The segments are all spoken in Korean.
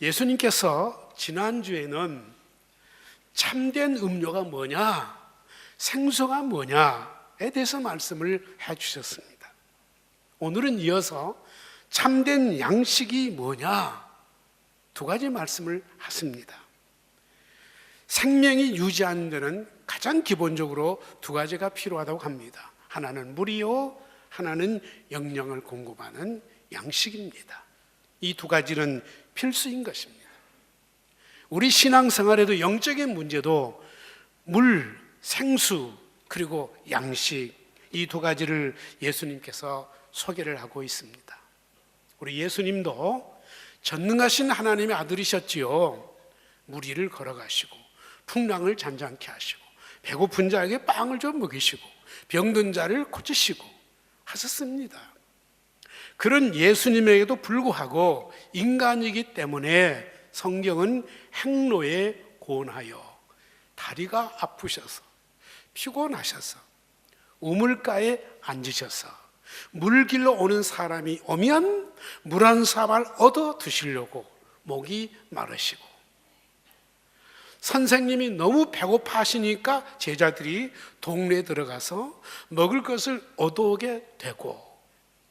예수님께서 지난주에는 참된 음료가 뭐냐, 생수가 뭐냐에 대해서 말씀을 해주셨습니다. 오늘은 이어서 참된 양식이 뭐냐, 두 가지 말씀을 하십니다. 생명이 유지하는 데는 가장 기본적으로 두 가지가 필요하다고 합니다. 하나는 물이요, 하나는 영양을 공급하는 양식입니다. 이 두 가지는 필수인 것입니다. 우리 신앙생활에도 영적인 문제도 물, 생수, 그리고 양식, 이 두 가지를 예수님께서 소개를 하고 있습니다. 우리 예수님도 전능하신 하나님의 아들이셨지요. 물 위를 걸어가시고 풍랑을 잔잔케 하시고 배고픈 자에게 빵을 좀 먹이시고 병든 자를 고치시고 하셨습니다. 그런 예수님에게도 불구하고 인간이기 때문에 성경은 행로에 고온하여 다리가 아프셔서 피곤하셔서 우물가에 앉으셔서 물 길러 오는 사람이 오면 물 한 사발 얻어 드시려고 목이 마르시고, 선생님이 너무 배고파 하시니까 제자들이 동네에 들어가서 먹을 것을 얻어오게 되고,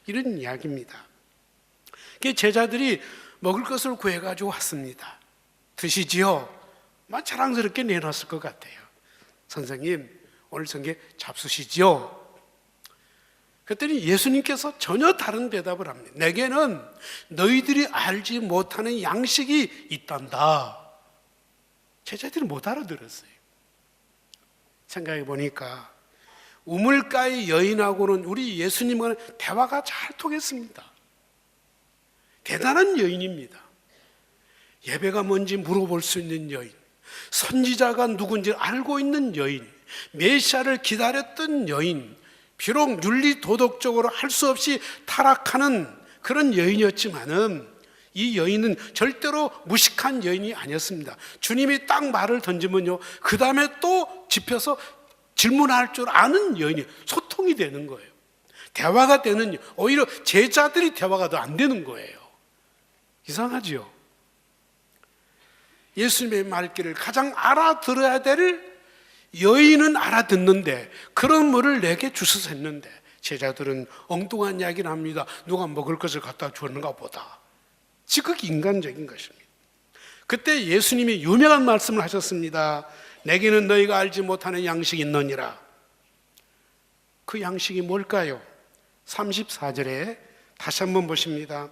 이런 이야기입니다. 제자들이 먹을 것을 구해가지고 왔습니다. 드시지요? 막 자랑스럽게 내놨을 것 같아요. 선생님, 오늘 저녁에 잡수시지요? 그랬더니 예수님께서 전혀 다른 대답을 합니다. 내게는 너희들이 알지 못하는 양식이 있단다. 제자들이 못 알아들었어요. 생각해 보니까 우물가의 여인하고는 우리 예수님과는 대화가 잘 통했습니다. 대단한 여인입니다. 예배가 뭔지 물어볼 수 있는 여인, 선지자가 누군지 알고 있는 여인, 메시아를 기다렸던 여인, 비록 윤리 도덕적으로 할 수 없이 타락하는 그런 여인이었지만은 이 여인은 절대로 무식한 여인이 아니었습니다. 주님이 딱 말을 던지면요, 그 다음에 또 짚어서 질문할 줄 아는 여인이 소통이 되는 거예요. 대화가 되는, 오히려 제자들이 대화가 더 안 되는 거예요. 이상하지요? 예수님의 말귀를 가장 알아들어야 될 여인은 알아듣는데 그런 물을 내게 주셔서 했는데 제자들은 엉뚱한 이야기를 합니다. 누가 먹을 것을 갖다 주었는가 보다. 지극히 인간적인 것입니다. 그때 예수님이 유명한 말씀을 하셨습니다. 내게는 너희가 알지 못하는 양식이 있느니라. 그 양식이 뭘까요? 34절에 다시 한번 보십니다.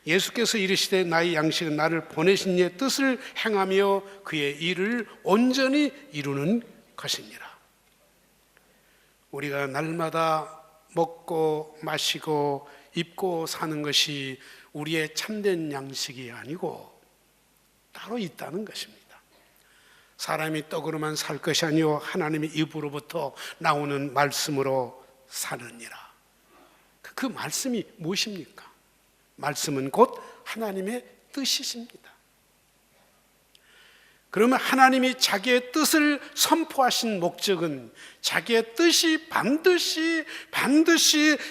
예수께서 이르시되 나의 양식은 나를 보내신 이의 뜻을 행하며 그의 일을 온전히 이루는 것이니라. 우리가 날마다 먹고 마시고 입고 사는 것이 우리의 참된 양식이 아니고 따로 있다는 것입니다. 사람이 떡으로만 살 것이 아니요 하나님의 입으로부터 나오는 말씀으로 사느니라. 그 말씀이 무엇입니까? 말씀은 곧 하나님의 뜻이십니다. 그러면 하나님이 자기의 뜻을 선포하신 목적은 자기의 뜻이 반드시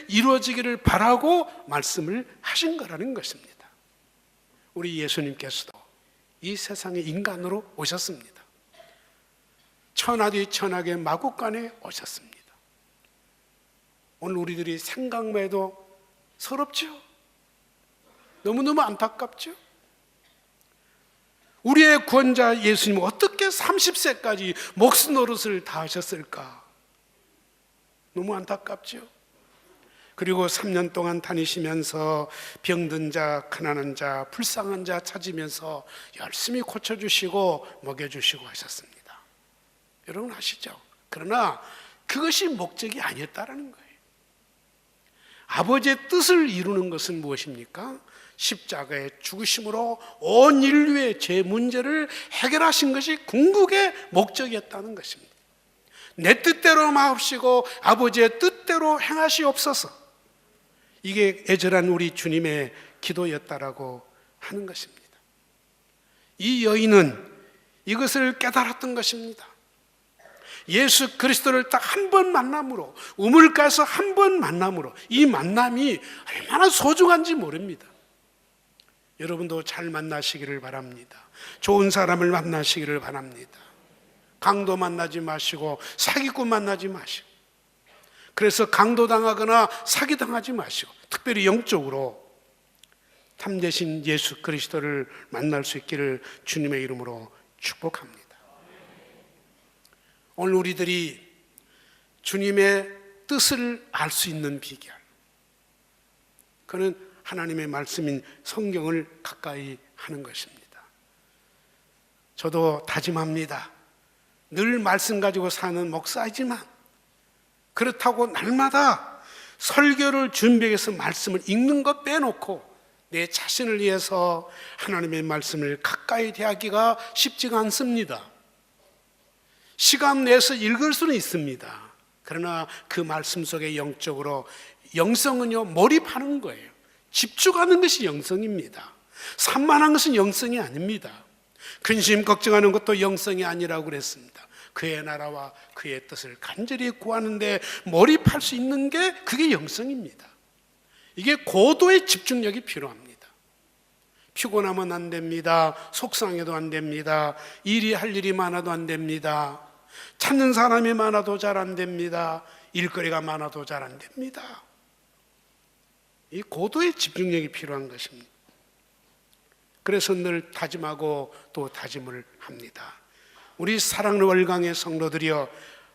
이루어지기를 바라고 말씀을 하신 거라는 것입니다. 우리 예수님께서도 이 세상에 인간으로 오셨습니다. 천하 뒤 천하의 마구간에 오셨습니다. 오늘 우리들이 생각만 해도 서럽죠? 너무너무 안타깝죠? 우리의 구원자 예수님은 어떻게 30세까지 목숨 노릇을 다 하셨을까? 너무 안타깝죠? 그리고 3년 동안 다니시면서 병든 자, 가난한 자, 불쌍한 자 찾으면서 열심히 고쳐주시고 먹여주시고 하셨습니다. 여러분 아시죠? 그러나 그것이 목적이 아니었다라는 거예요. 아버지의 뜻을 이루는 것은 무엇입니까? 십자가의 죽으심으로 온 인류의 죄 문제를 해결하신 것이 궁극의 목적이었다는 것입니다. 내 뜻대로 마옵시고 아버지의 뜻대로 행하시옵소서. 이게 애절한 우리 주님의 기도였다라고 하는 것입니다. 이 여인은 이것을 깨달았던 것입니다. 예수 그리스도를 딱 한 번 만남으로, 우물가에서 한 번 만남으로 이 만남이 얼마나 소중한지 모릅니다. 여러분도 잘 만나시기를 바랍니다. 좋은 사람을 만나시기를 바랍니다. 강도 만나지 마시고 사기꾼 만나지 마시고, 그래서 강도당하거나 사기당하지 마시고 특별히 영적으로 참되신 예수 그리스도를 만날 수 있기를 주님의 이름으로 축복합니다. 오늘 우리들이 주님의 뜻을 알 수 있는 비결, 그는 하나님의 말씀인 성경을 가까이 하는 것입니다. 저도 다짐합니다. 늘 말씀 가지고 사는 목사이지만 그렇다고 날마다 설교를 준비해서 말씀을 읽는 것 빼놓고 내 자신을 위해서 하나님의 말씀을 가까이 대하기가 쉽지가 않습니다. 시간 내서 읽을 수는 있습니다. 그러나 그 말씀 속에 영적으로, 영성은요 몰입하는 거예요. 집중하는 것이 영성입니다. 산만한 것은 영성이 아닙니다. 근심 걱정하는 것도 영성이 아니라고 그랬습니다. 그의 나라와 그의 뜻을 간절히 구하는데 몰입할 수 있는 게 그게 영성입니다. 이게 고도의 집중력이 필요합니다. 피곤하면 안 됩니다. 속상해도 안 됩니다. 할 일이 많아도 안 됩니다. 찾는 사람이 많아도 잘 안 됩니다. 일거리가 많아도 잘 안 됩니다. 이 고도의 집중력이 필요한 것입니다. 그래서 늘 다짐하고 또 다짐을 합니다. 우리 사랑하는 월강의 성도들이여,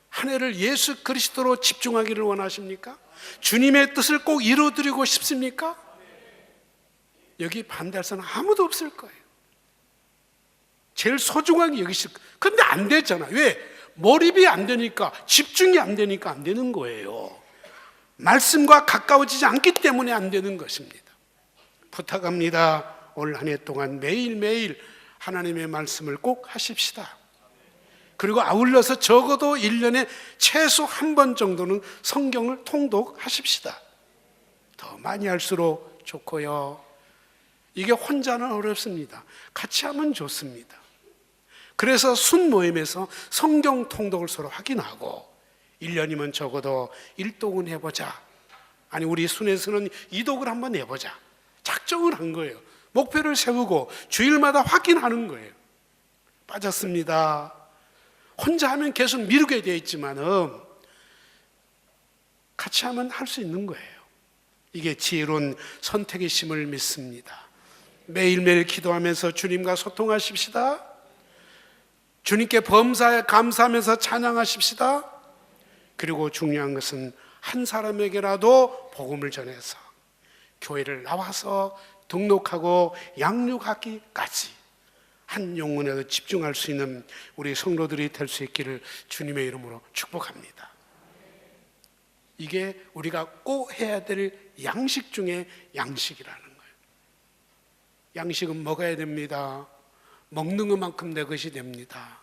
한 해를 예수 그리스도로 집중하기를 원하십니까? 주님의 뜻을 꼭 이루어드리고 싶습니까? 여기 반대할 사람 아무도 없을 거예요. 제일 소중하게 여기실 거예요. 근데 안 되잖아. 왜? 몰입이 안 되니까, 집중이 안 되니까 안 되는 거예요. 말씀과 가까워지지 않기 때문에 안 되는 것입니다. 부탁합니다. 올 한 해 동안 매일매일 하나님의 말씀을 꼭 하십시다. 그리고 아울러서 적어도 1년에 최소 한 번 정도는 성경을 통독하십시다. 더 많이 할수록 좋고요. 이게 혼자는 어렵습니다. 같이 하면 좋습니다. 그래서 순모임에서 성경 통독을 서로 확인하고 1년이면 적어도 1독은 해보자. 아니 우리 순에서는 2독을 한번 해보자. 작정을 한 거예요. 목표를 세우고 주일마다 확인하는 거예요. 빠졌습니다. 혼자 하면 계속 미루게 되어 있지만은 같이 하면 할 수 있는 거예요. 이게 지혜로운 선택이심을 믿습니다. 매일매일 기도하면서 주님과 소통하십시다. 주님께 범사에 감사하면서 찬양하십시다. 그리고 중요한 것은 한 사람에게라도 복음을 전해서 교회를 나와서 등록하고 양육하기까지 한 영혼에도 집중할 수 있는 우리 성도들이 될 수 있기를 주님의 이름으로 축복합니다. 이게 우리가 꼭 해야 될 양식 중에 양식이라는 거예요. 양식은 먹어야 됩니다. 먹는 것만큼 내 것이 됩니다.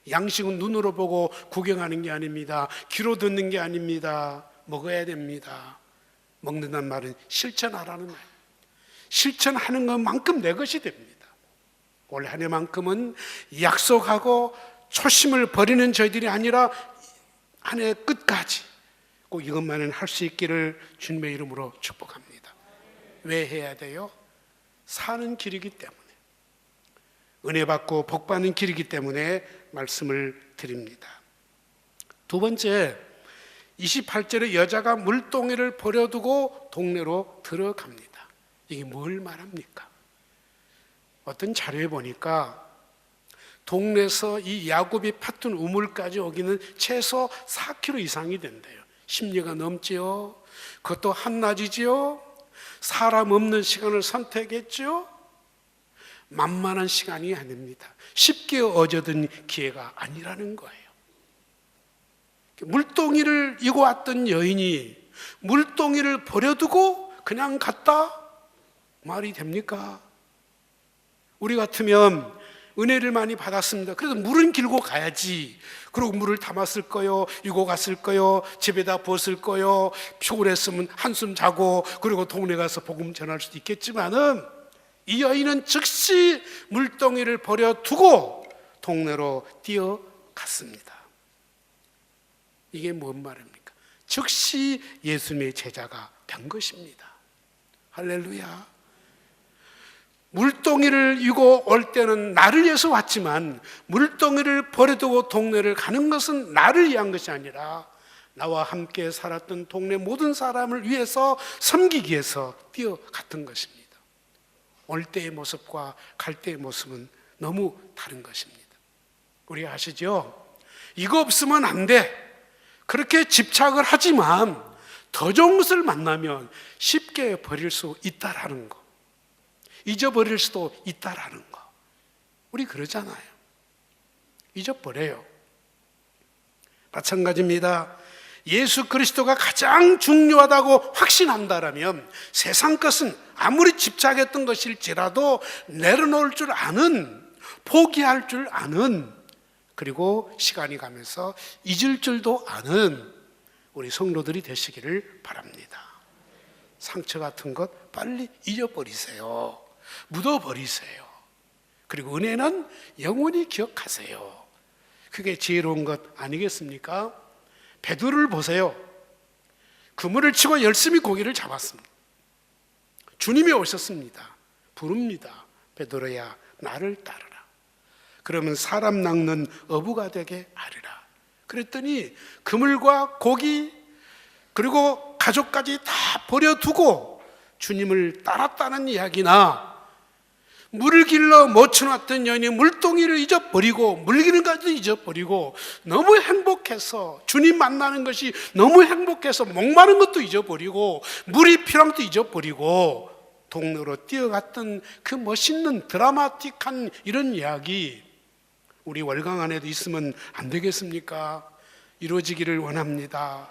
양식은 눈으로 보고 구경하는 게 아닙니다. 귀로 듣는 게 아닙니다. 먹어야 됩니다. 먹는다는 말은 실천하라는 말이에요. 실천하는 것만큼 내 것이 됩니다. 올 한 해만큼은 약속하고 초심을 버리는 저희들이 아니라 한 해 끝까지 꼭 이것만은 할 수 있기를 주님의 이름으로 축복합니다. 왜 해야 돼요? 사는 길이기 때문에, 은혜 받고 복 받는 길이기 때문에 말씀을 드립니다. 두 번째, 28절에 여자가 물동이를 버려두고 동네로 들어갑니다. 이게 뭘 말합니까? 어떤 자료에 보니까 동네에서 이 야곱이 팠던 우물까지 오기는 최소 4km 이상이 된대요. 10리가 넘지요. 그것도 한낮이지요. 사람 없는 시간을 선택했죠. 만만한 시간이 아닙니다. 쉽게 얻어든 기회가 아니라는 거예요. 물동이를 이고 왔던 여인이 물동이를 버려두고 그냥 갔다? 말이 됩니까? 우리 같으면 은혜를 많이 받았습니다. 그래서 물은 길고 가야지. 그리고 물을 담았을 거요, 이고 갔을 거요, 집에다 부었을 거요, 피곤했으면 한숨 자고 그리고 동네 가서 복음 전할 수도 있겠지만은 이 여인은 즉시 물동이를 버려두고 동네로 뛰어갔습니다. 이게 뭔 말입니까? 즉시 예수님의 제자가 된 것입니다. 할렐루야. 물동이를 이고 올 때는 나를 위해서 왔지만 물동이를 버려두고 동네를 가는 것은 나를 위한 것이 아니라 나와 함께 살았던 동네 모든 사람을 위해서 섬기기 위해서 뛰어갔던 것입니다. 올 때의 모습과 갈 때의 모습은 너무 다른 것입니다. 우리가 아시죠? 이거 없으면 안 돼, 그렇게 집착을 하지만 더 좋은 것을 만나면 쉽게 버릴 수 있다라는 거, 잊어버릴 수도 있다라는 거. 우리 그러잖아요. 잊어버려요. 마찬가지입니다. 예수 그리스도가 가장 중요하다고 확신한다라면 세상 것은 아무리 집착했던 것일지라도 내려놓을 줄 아는, 포기할 줄 아는, 그리고 시간이 가면서 잊을 줄도 아는 우리 성도들이 되시기를 바랍니다. 상처 같은 것 빨리 잊어버리세요. 묻어버리세요. 그리고 은혜는 영원히 기억하세요. 그게 지혜로운 것 아니겠습니까? 베드로를 보세요. 그물을 치고 열심히 고기를 잡았습니다. 주님이 오셨습니다. 부릅니다. 베드로야, 나를 따르라. 그러면 사람 낚는 어부가 되게 하리라. 그랬더니 그물과 고기 그리고 가족까지 다 버려두고 주님을 따랐다는 이야기나, 물을 길러 못 쳐놨던 여인이 물동이를 잊어버리고 물기는 것도 잊어버리고 너무 행복해서 주님 만나는 것이 너무 행복해서 목마른 것도 잊어버리고 물이 필요한 것도 잊어버리고 동네로 뛰어갔던 그 멋있는 드라마틱한 이런 이야기, 우리 월강 안에도 있으면 안 되겠습니까? 이루어지기를 원합니다.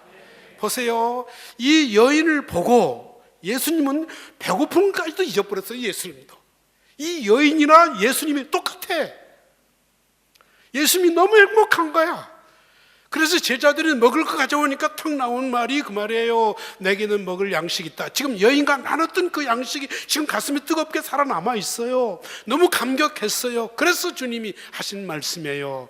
보세요. 이 여인을 보고 예수님은 배고픔까지도 잊어버렸어요. 예수님도. 이 여인이나 예수님이 똑같아. 예수님이 너무 행복한 거야. 그래서 제자들이 먹을 거 가져오니까 턱 나온 말이 그 말이에요. 내게는 먹을 양식이 있다. 지금 여인과 나눴던 그 양식이 지금 가슴에 뜨겁게 살아남아 있어요. 너무 감격했어요. 그래서 주님이 하신 말씀이에요.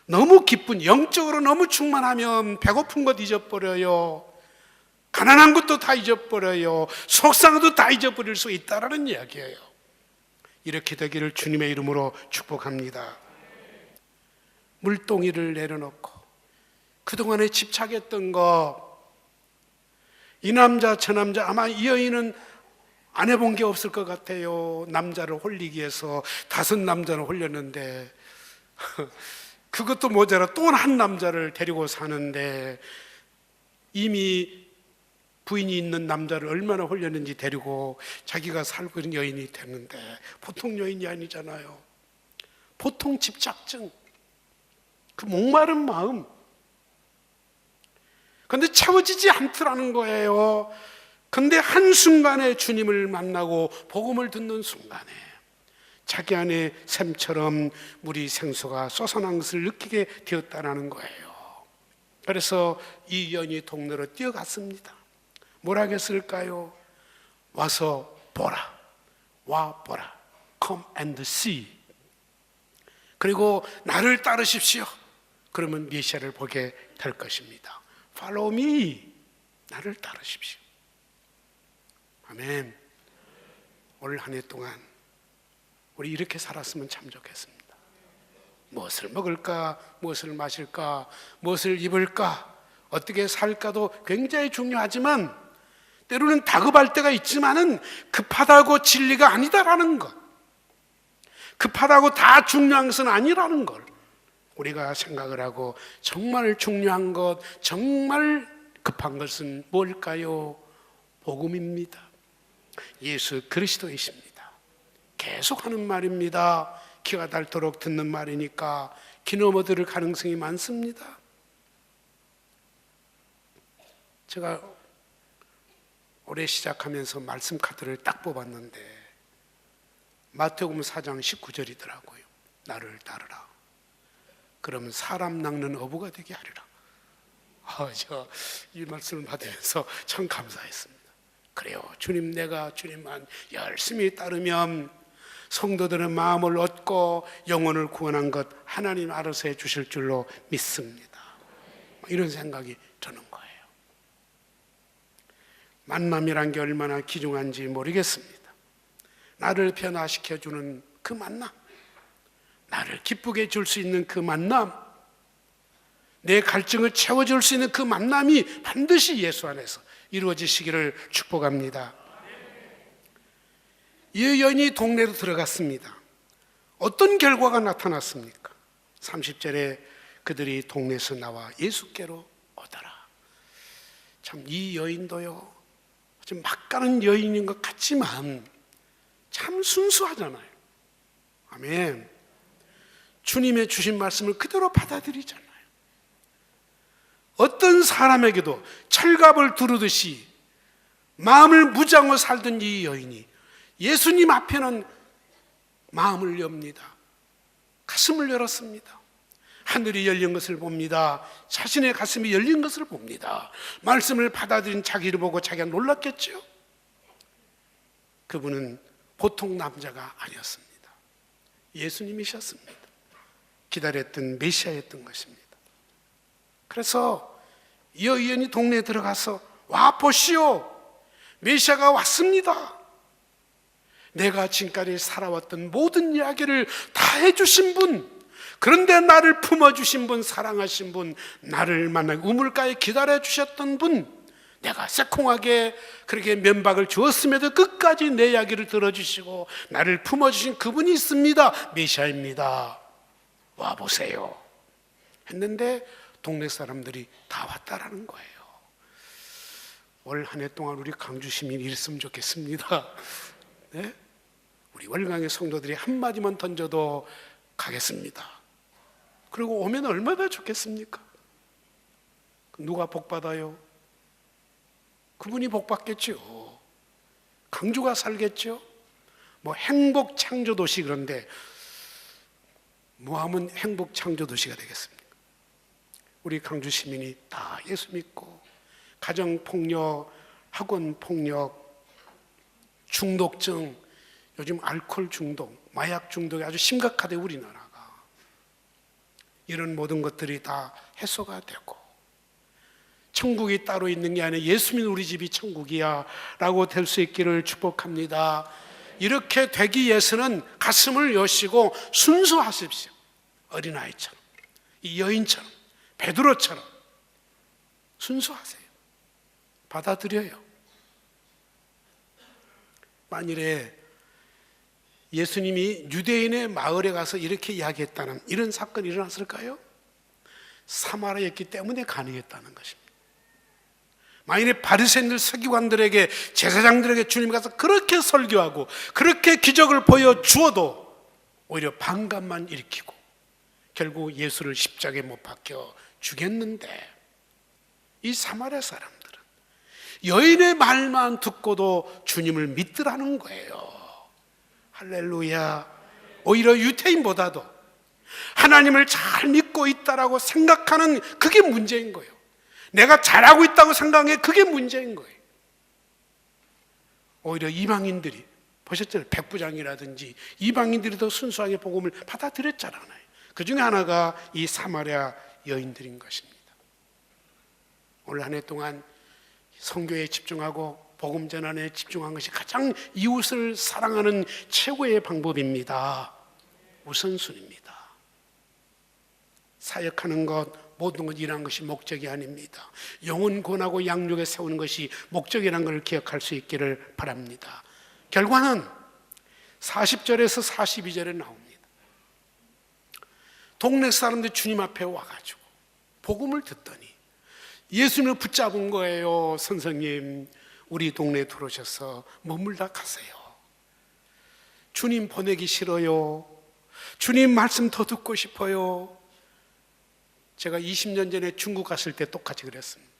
너무 기쁜, 영적으로 너무 충만하면 배고픈 것 잊어버려요. 가난한 것도 다 잊어버려요. 속상한 것도 다 잊어버릴 수 있다라는 이야기예요. 이렇게 되기를 주님의 이름으로 축복합니다. 물동이를 내려놓고 그동안에 집착했던 거, 이 남자 저 남자, 아마 이 여인은 안 해본 게 없을 것 같아요. 남자를 홀리기 위해서 5 남자를 홀렸는데 그것도 모자라 또 한 남자를 데리고 사는데, 이미 부인이 있는 남자를 얼마나 홀렸는지 데리고 자기가 살고 있는 여인이 됐는데, 보통 여인이 아니잖아요. 보통 집착증, 그 목마른 마음. 그런데 채워지지 않더라는 거예요. 그런데 한순간에 주님을 만나고 복음을 듣는 순간에 자기 안에 샘처럼 물이 생수가 솟아난 것을 느끼게 되었다는 거예요. 그래서 이 여인이 동네로 뛰어갔습니다. 뭐라 했을까요? 와서 보라, 와 보라, come and see. 그리고 나를 따르십시오. 그러면 메시아를 보게 될 것입니다. Follow me. 나를 따르십시오. 아멘. 올 한 해 동안 우리 이렇게 살았으면 참 좋겠습니다. 무엇을 먹을까, 무엇을 마실까, 무엇을 입을까, 어떻게 살까도 굉장히 중요하지만 때로는 다급할 때가 있지만은 급하다고 진리가 아니다라는 것, 급하다고 다 중요한 것은 아니라는 걸 우리가 생각을 하고, 정말 중요한 것, 정말 급한 것은 뭘까요? 복음입니다. 예수 그리스도이십니다. 계속 하는 말입니다. 기가 닳도록 듣는 말이니까 귀 넘어들을 가능성이 많습니다. 제가 올해 시작하면서 말씀 카드를 딱 뽑았는데 마태복음 4장 19절이더라고요. 나를 따르라. 그러면 사람 낚는 어부가 되게 하리라. 저 이 말씀을 받으면서 참 감사했습니다. 그래요. 주님, 내가 주님만 열심히 따르면 성도들은 마음을 얻고 영혼을 구원한 것 하나님 알아서 해주실 줄로 믿습니다. 이런 생각이 드는 거예요. 만남이란 게 얼마나 귀중한지 모르겠습니다. 나를 변화시켜주는 그 만남, 나를 기쁘게 줄 수 있는 그 만남, 내 갈증을 채워줄 수 있는 그 만남이 반드시 예수 안에서 이루어지시기를 축복합니다. 이 여인이 동네로 들어갔습니다. 어떤 결과가 나타났습니까? 30절에 그들이 동네에서 나와 예수께로 오더라. 참 이 여인도요, 좀 막 가는 여인인 것 같지만 참 순수하잖아요. 아멘. 주님의 주신 말씀을 그대로 받아들이잖아요. 어떤 사람에게도 철갑을 두르듯이 마음을 무장하고 살던 이 여인이 예수님 앞에는 마음을 엽니다. 가슴을 열었습니다. 하늘이 열린 것을 봅니다. 자신의 가슴이 열린 것을 봅니다. 말씀을 받아들인 자기를 보고 자기가 놀랐겠죠. 그분은 보통 남자가 아니었습니다. 예수님이셨습니다. 기다렸던 메시아였던 것입니다. 그래서 이 여인이 동네에 들어가서 와 보시오, 메시아가 왔습니다. 내가 지금까지 살아왔던 모든 이야기를 다 해주신 분, 그런데 나를 품어주신 분, 사랑하신 분, 나를 만나고 우물가에 기다려주셨던 분, 내가 새콩하게 그렇게 면박을 주었음에도 끝까지 내 이야기를 들어주시고 나를 품어주신 그분이 있습니다. 메시아입니다. 와보세요 했는데 동네 사람들이 다 왔다라는 거예요. 올 한 해 동안 우리 강주 시민이 이랬으면 좋겠습니다. 네? 우리 월강의 성도들이 한마디만 던져도 가겠습니다. 그리고 오면 얼마나 좋겠습니까? 누가 복 받아요? 그분이 복 받겠죠. 강주가 살겠죠. 뭐 행복 창조 도시, 그런데 뭐 하면 행복 창조 도시가 되겠습니까? 우리 강주 시민이 다 예수 믿고 가정 폭력, 학원 폭력, 중독증, 요즘 알코올 중독, 마약 중독이 아주 심각하대 우리나라가. 이런 모든 것들이 다 해소가 되고 천국이 따로 있는 게 아니라 예수 믿는 우리 집이 천국이야 라고 될 수 있기를 축복합니다. 이렇게 되기 위해서는 가슴을 여시고 순수하십시오. 어린아이처럼, 이 여인처럼, 베드로처럼 순수하세요. 받아들여요. 만일에 예수님이 유대인의 마을에 가서 이렇게 이야기했다는 이런 사건이 일어났을까요? 사마리아였기 때문에 가능했다는 것입니다. 만일에 바리새인들, 서기관들에게, 제사장들에게 주님이 가서 그렇게 설교하고 그렇게 기적을 보여주어도 오히려 반감만 일으키고 결국 예수를 십자가에 못 박혀 죽였는데, 이 사마리아 사람들은 여인의 말만 듣고도 주님을 믿더라는 거예요. 할렐루야. 오히려 유태인보다도 하나님을 잘 믿고 있다라고 생각하는 그게 문제인 거예요. 내가 잘하고 있다고 생각해, 그게 문제인 거예요. 오히려 이방인들이, 보셨잖아요. 백부장이라든지 이방인들이 더 순수하게 복음을 받아들였잖아요. 그 중에 하나가 이 사마리아 여인들인 것입니다. 올 한 해 동안 선교에 집중하고 복음 전환에 집중한 것이 가장 이웃을 사랑하는 최고의 방법입니다. 우선순위입니다. 사역하는 것, 모든 것 일하는 것이 목적이 아닙니다. 영혼 권하고 양육에 세우는 것이 목적이라는 걸 기억할 수 있기를 바랍니다. 결과는 40절에서 42절에 나옵니다. 동네 사람들이 주님 앞에 와가지고 복음을 듣더니 예수님을 붙잡은 거예요. 선생님, 우리 동네에 들어오셔서 머물다 가세요. 주님 보내기 싫어요. 주님 말씀 더 듣고 싶어요. 제가 20년 전에 중국 갔을 때 똑같이 그랬습니다.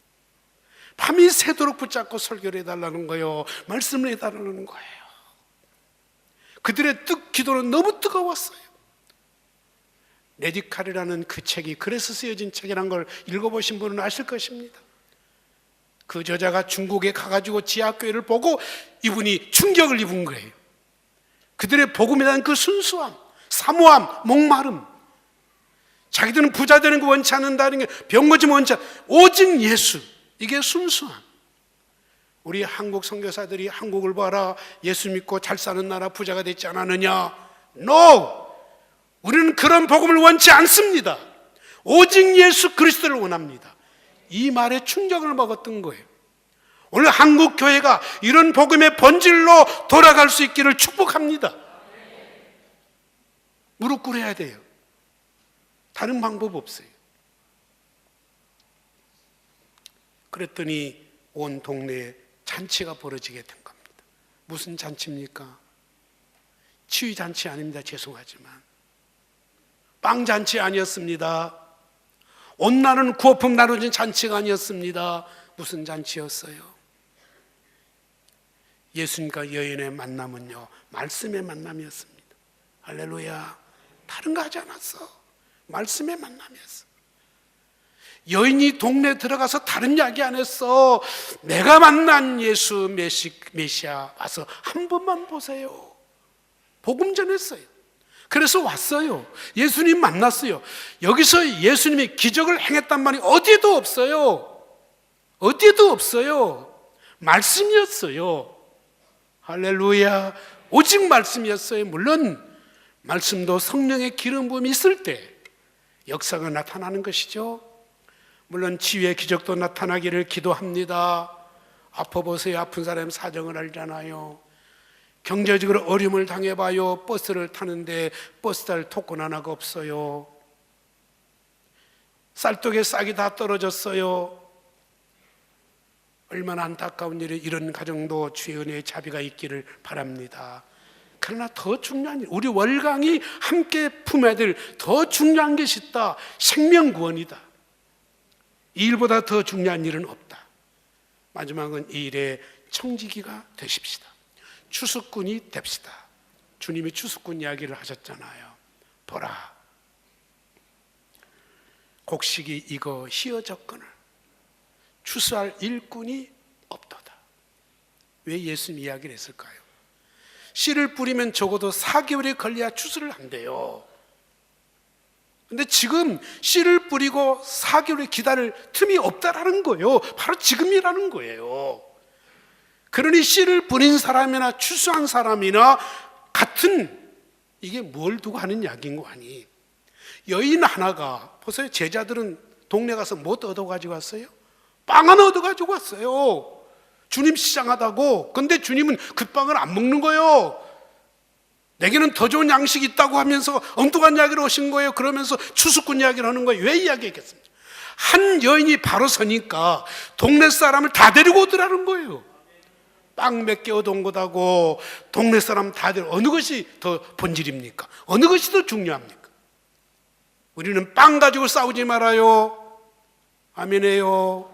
밤이 새도록 붙잡고 설교를 해달라는 거예요. 말씀을 해달라는 거예요. 그들의 기도는 너무 뜨거웠어요. 레디칼이라는 그 책이 그래서 쓰여진 책이라는 걸 읽어보신 분은 아실 것입니다. 그 저자가 중국에 가가지고 지하교회를 보고 이분이 충격을 입은 거예요. 그들의 복음에 대한 그 순수함, 사모함, 목마름, 자기들은 부자 되는 거 원치 않는다는 게 병 고치면 원치 않는, 오직 예수, 이게 순수함. 우리 한국 선교사들이 한국을 봐라, 예수 믿고 잘 사는 나라, 부자가 됐지 않았느냐? No! 우리는 그런 복음을 원치 않습니다. 오직 예수 그리스도를 원합니다. 이 말에 충격을 먹었던 거예요. 오늘 한국 교회가 이런 복음의 본질로 돌아갈 수 있기를 축복합니다. 무릎 꿇어야 돼요. 다른 방법 없어요. 그랬더니 온 동네에 잔치가 벌어지게 된 겁니다. 무슨 잔치입니까? 치유잔치 아닙니다. 죄송하지만. 빵잔치 아니었습니다. 온나는 구호품 나눠진 잔치가 아니었습니다. 무슨 잔치였어요? 예수님과 여인의 만남은요, 말씀의 만남이었습니다. 할렐루야. 다른 거 하지 않았어. 말씀의 만남이었어. 여인이 동네에 들어가서 다른 이야기 안 했어. 내가 만난 예수 메시아 와서 한 번만 보세요. 복음 전했어요. 그래서 왔어요. 예수님 만났어요. 여기서 예수님이 기적을 행했단 말이 어디에도 없어요. 어디에도 없어요. 말씀이었어요. 할렐루야. 오직 말씀이었어요. 물론 말씀도 성령의 기름 부음이 있을 때 역사가 나타나는 것이죠. 물론 치유의 기적도 나타나기를 기도합니다. 아파보세요. 아픈 사람 사정을 알잖아요. 경제적으로 어려움을 당해봐요. 버스를 타는데 버스 탈 토큰 하나가 없어요. 쌀떡에 싹이 다 떨어졌어요. 얼마나 안타까운 일이, 이런 가정도 주의 은혜의 자비가 있기를 바랍니다. 그러나 더 중요한 일, 우리 월강이 함께 품어야 될 더 중요한 것이 있다. 생명구원이다. 이 일보다 더 중요한 일은 없다. 마지막은 이 일의 청지기가 되십시다. 추수꾼이 됩시다. 주님이 추수꾼 이야기를 하셨잖아요. 보라, 곡식이 익어 휘어졌거늘 추수할 일꾼이 없도다. 왜 예수님 이야기를 했을까요? 씨를 뿌리면 적어도 4개월이 걸려야 추수를 한대요. 근데 지금 씨를 뿌리고 4개월을 기다릴 틈이 없다라는 거예요. 바로 지금이라는 거예요. 그러니 씨를 뿌린 사람이나 추수한 사람이나 같은, 이게 뭘 두고 하는 이야기인 거 아니? 여인 하나가, 보세요. 제자들은 동네 가서 뭐 얻어가지고 왔어요? 빵 하나 얻어가지고 왔어요. 주님 시장하다고. 근데 주님은 그 빵을 안 먹는 거예요. 내게는 더 좋은 양식이 있다고 하면서 엉뚱한 이야기를 하신 거예요. 그러면서 추수꾼 이야기를 하는 거예요. 왜 이야기했겠습니까? 한 여인이 바로 서니까 동네 사람을 다 데리고 오더라는 거예요. 빵 몇 개 얻어온 거다고 동네 사람 다 데리고, 어느 것이 더 본질입니까? 어느 것이 더 중요합니까? 우리는 빵 가지고 싸우지 말아요. 아멘이에요.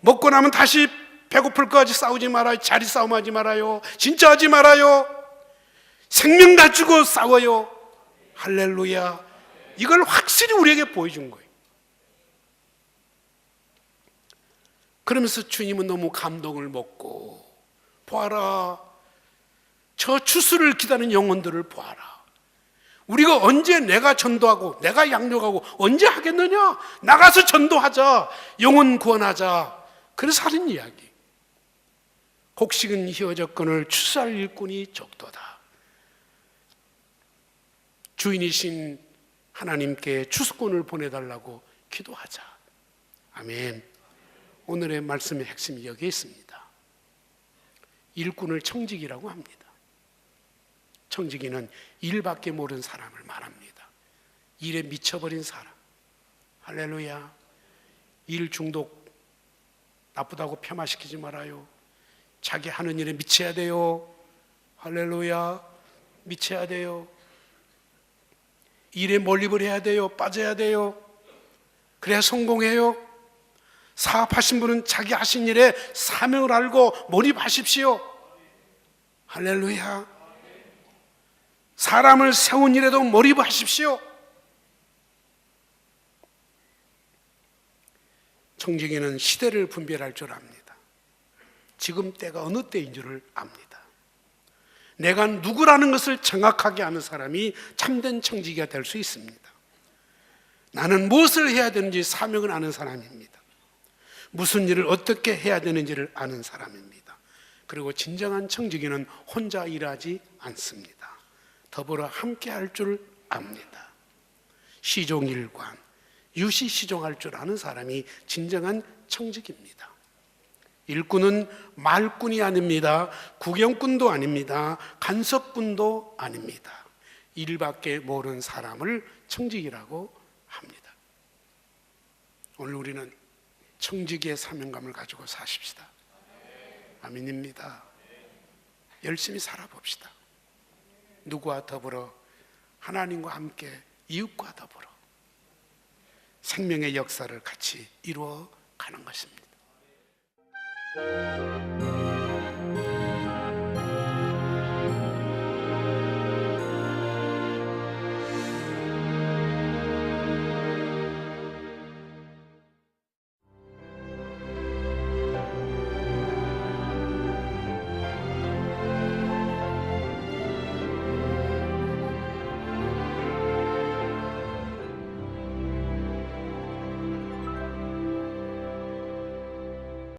먹고 나면 다시 배고플 것까지 싸우지 말아요. 자리 싸움하지 말아요. 진짜 하지 말아요. 생명 가지고 싸워요. 할렐루야. 이걸 확실히 우리에게 보여준 거예요. 그러면서 주님은 너무 감동을 먹고, 보아라, 저 추수를 기다리는 영혼들을 보아라. 우리가 언제 내가 전도하고 내가 양육하고 언제 하겠느냐? 나가서 전도하자. 영혼 구원하자. 그래서 하는 이야기. 곡식은 휘어졌거늘 추수할 일꾼이 적도다. 주인이신 하나님께 추수꾼을 보내달라고 기도하자. 아멘. 오늘의 말씀의 핵심이 여기에 있습니다. 일꾼을 청지기라고 합니다. 청지기는 일밖에 모르는 사람을 말합니다. 일에 미쳐버린 사람. 할렐루야. 일 중독 나쁘다고 폄하시키지 말아요. 자기 하는 일에 미쳐야 돼요. 할렐루야. 미쳐야 돼요. 일에 몰입을 해야 돼요. 빠져야 돼요. 그래야 성공해요. 사업하신 분은 자기 하신 일에 사명을 알고 몰입하십시오. 할렐루야. 사람을 세운 일에도 몰입하십시오. 청지기는 시대를 분별할 줄 압니다. 지금 때가 어느 때인 줄을 압니다. 내가 누구라는 것을 정확하게 아는 사람이 참된 청지기가 될 수 있습니다. 나는 무엇을 해야 되는지 사명을 아는 사람입니다. 무슨 일을 어떻게 해야 되는지를 아는 사람입니다. 그리고 진정한 청지기는 혼자 일하지 않습니다. 더불어 함께 할 줄 압니다. 시종일관, 유시시종할 줄 아는 사람이 진정한 청지기입니다. 일꾼은 말꾼이 아닙니다. 구경꾼도 아닙니다. 간섭꾼도 아닙니다. 일밖에 모르는 사람을 청지기라고 합니다. 오늘 우리는 청지기의 사명감을 가지고 사십시다. 아멘입니다. 열심히 살아봅시다. 누구와 더불어? 하나님과 함께, 이웃과 더불어 생명의 역사를 같이 이루어 가는 것입니다.